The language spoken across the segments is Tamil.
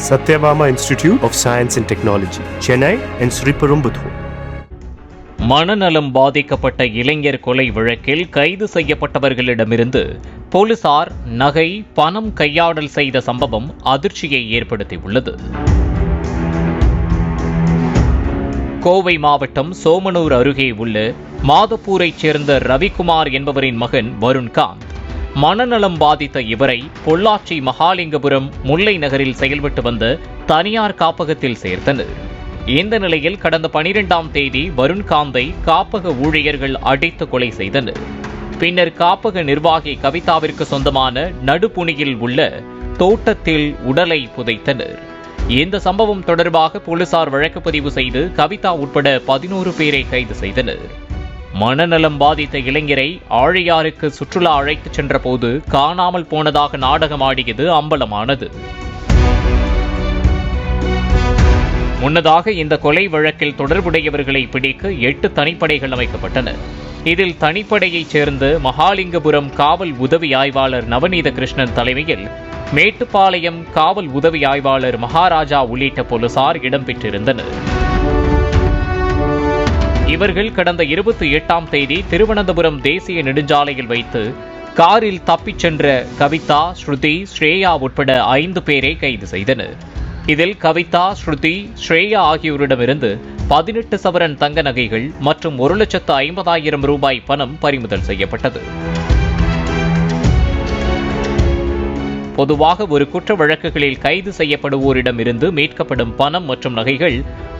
Satyabama Institute of Science and Technology, Chennai and Sriperumbudur. மனநலம் பாதிக்கப்பட்ட இளைஞர் கொலை வழக்கில் கைது செய்யப்பட்டவர்களிடமிருந்து போலீசார் நகை, பணம் கையாடல் செய்த சம்பவம் அதிர்ச்சியை ஏற்படுத்தியுள்ளது. கோவை மாவட்டம் சோமனூர் அருகே உள்ள மாதப்பூரைச் சேர்ந்த ரவிக்குமார் என்பவரின் மகன் வருண்காந்த். மனநலம் பாதித்த இவரை பொள்ளாச்சி மகாலிங்கபுரம் முல்லை நகரில் செயல்பட்டு வந்த தனியார் காப்பகத்தில் சேர்த்தனர். இந்த நிலையில் கடந்த 12ஆம் தேதி வருண்காந்தை காப்பக ஊழியர்கள் அடித்து கொலை செய்தனர். பின்னர் காப்பக நிர்வாகி கவிதாவிற்கு சொந்தமான நடுப்புணியில் உள்ள தோட்டத்தில் உடலை புதைத்தனர். இந்த சம்பவம் தொடர்பாக போலீசார் வழக்கு பதிவு செய்து கவிதா உட்பட 11 பேரை கைது செய்தனர். மனநலம் பாதித்த இளைஞரை ஆழியாருக்கு சுற்றுலா அழைத்துச் சென்ற போது காணாமல் போனதாக நாடகமாடியது அம்பலமானது. முன்னதாக இந்த கொலை வழக்கில் தொடர்புடையவர்களை பிடிக்க 8 தனிப்படைகள் அமைக்கப்பட்டன. இதில் தனிப்படையைச் சேர்ந்த மகாலிங்கபுரம் காவல் உதவி ஆய்வாளர் நவநீத கிருஷ்ணன் தலைமையில் மேட்டுப்பாளையம் காவல் உதவி ஆய்வாளர் மகாராஜா உள்ளிட்ட போலீசார் இடம்பெற்றிருந்தனர். இவர்கள் கடந்த 28ஆம் தேதி திருவனந்தபுரம் தேசிய நெடுஞ்சாலையில் வைத்து காரில் தப்பிச் சென்ற கவிதா, ஸ்ருதி, ஸ்ரேயா உட்பட 5 பேரை கைது செய்தனர். இதில் கவிதா, ஸ்ருதி, ஸ்ரேயா ஆகியோரிடமிருந்து 18 சவரன் தங்க நகைகள் மற்றும் 1,50,000 ரூபாய் பணம் பறிமுதல் செய்யப்பட்டது. பொதுவாக ஒரு குற்ற வழக்குகளில் கைது செய்யப்படுவோரிடமிருந்து மீட்கப்படும் பணம் மற்றும் நகைகள்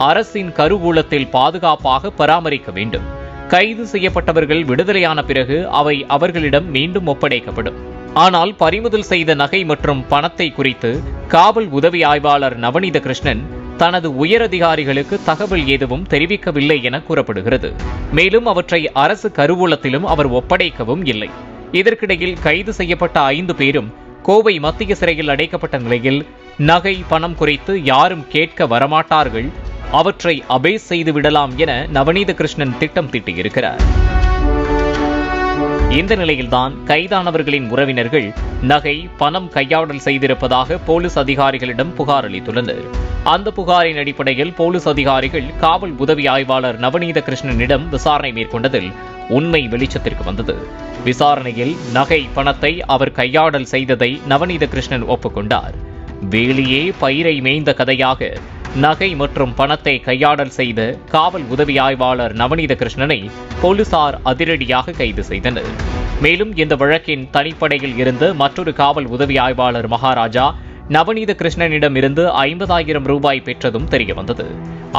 அரசின் கருவூலத்தில் பாதுகாப்பாக பராமரிக்க வேண்டும். கைது செய்யப்பட்டவர்கள் விடுதலையான பிறகு அவை அவர்களிடம் மீண்டும் ஒப்படைக்கப்படும். ஆனால் பறிமுதல் செய்த நகை மற்றும் பணத்தை குறித்து காவல் உதவி ஆய்வாளர் நவநீத கிருஷ்ணன் தனது உயரதிகாரிகளுக்கு தகவல் எதுவும் தெரிவிக்கவில்லை என கூறப்படுகிறது. மேலும் அவற்றை அரசு கருவூலத்திலும் அவர் ஒப்படைக்கவும் இல்லை. இதற்கிடையில் கைது செய்யப்பட்ட 5 பேரும் கோவை மத்திய சிறையில் அடைக்கப்பட்ட நிலையில் நகை, பணம் குறித்து யாரும் கேட்க வரமாட்டார்கள், அவற்றை அபேஸ் செய்து விடலாம் என நவநீத கிருஷ்ணன் திட்டம் தீட்டியிருக்கிறார். இந்த நிலையில்தான் கைதானவர்களின் உறவினர்கள் நகை, பணம் கையாடல் செய்திருப்பதாக போலீஸ் அதிகாரிகளிடம் புகார் அளித்துள்ளனர். அந்த புகாரின் அடிப்படையில் போலீஸ் அதிகாரிகள் காவல் உதவி ஆய்வாளர் நவநீத கிருஷ்ணனிடம் விசாரணை மேற்கொண்டதில் உண்மை வெளிச்சத்திற்கு வந்தது. விசாரணையில் நகை, பணத்தை அவர் கையாடல் செய்ததை நவநீத கிருஷ்ணன் ஒப்புக்கொண்டார். வேலியே பயிரை மேய்ந்த கதையாக நகை மற்றும் பணத்தை கையாடல் செய்த காவல் உதவி ஆய்வாளர் நவநீத கிருஷ்ணனை போலீசார் அதிரடியாக கைது செய்தனர். மேலும் இந்த வழக்கின் தனிப்படையில் இருந்த மற்றொரு காவல் உதவி ஆய்வாளர் மகாராஜா நவநீத கிருஷ்ணனிடம் இருந்து 50,000 ரூபாய் பெற்றதும் தெரியவந்தது.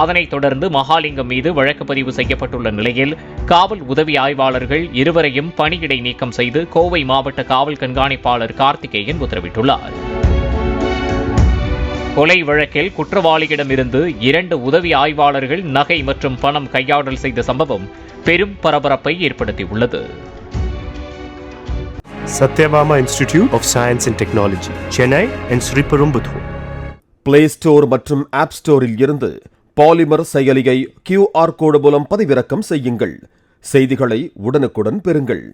அதனைத் தொடர்ந்து மகாலிங்கம் மீது வழக்கு பதிவு செய்யப்பட்டுள்ள நிலையில் காவல் உதவி ஆய்வாளர்கள் இருவரையும் பணியிடை நீக்கம் செய்து கோவை மாவட்ட காவல் கண்காணிப்பாளர் கார்த்திகேயன் உத்தரவிட்டுள்ளார். கொலை வழக்கில் குற்றவாளியிடமிருந்து 2 உதவி ஆய்வாளர்கள் நகை மற்றும் பணம் கையாடல் செய்த சம்பவம் பெரும் பரபரப்பை ஏற்படுத்தியுள்ளது. Satyabama Institute of Science and Technology, Chennai and Sriperumbudur. Play Store மற்றும் App Storeல் இருந்து பாலிமர் செயலியை QR கோடு மூலம் பதிவிறக்கம் செய்யுங்கள். செய்திகளை உடனுக்குடன் பெறுங்கள்.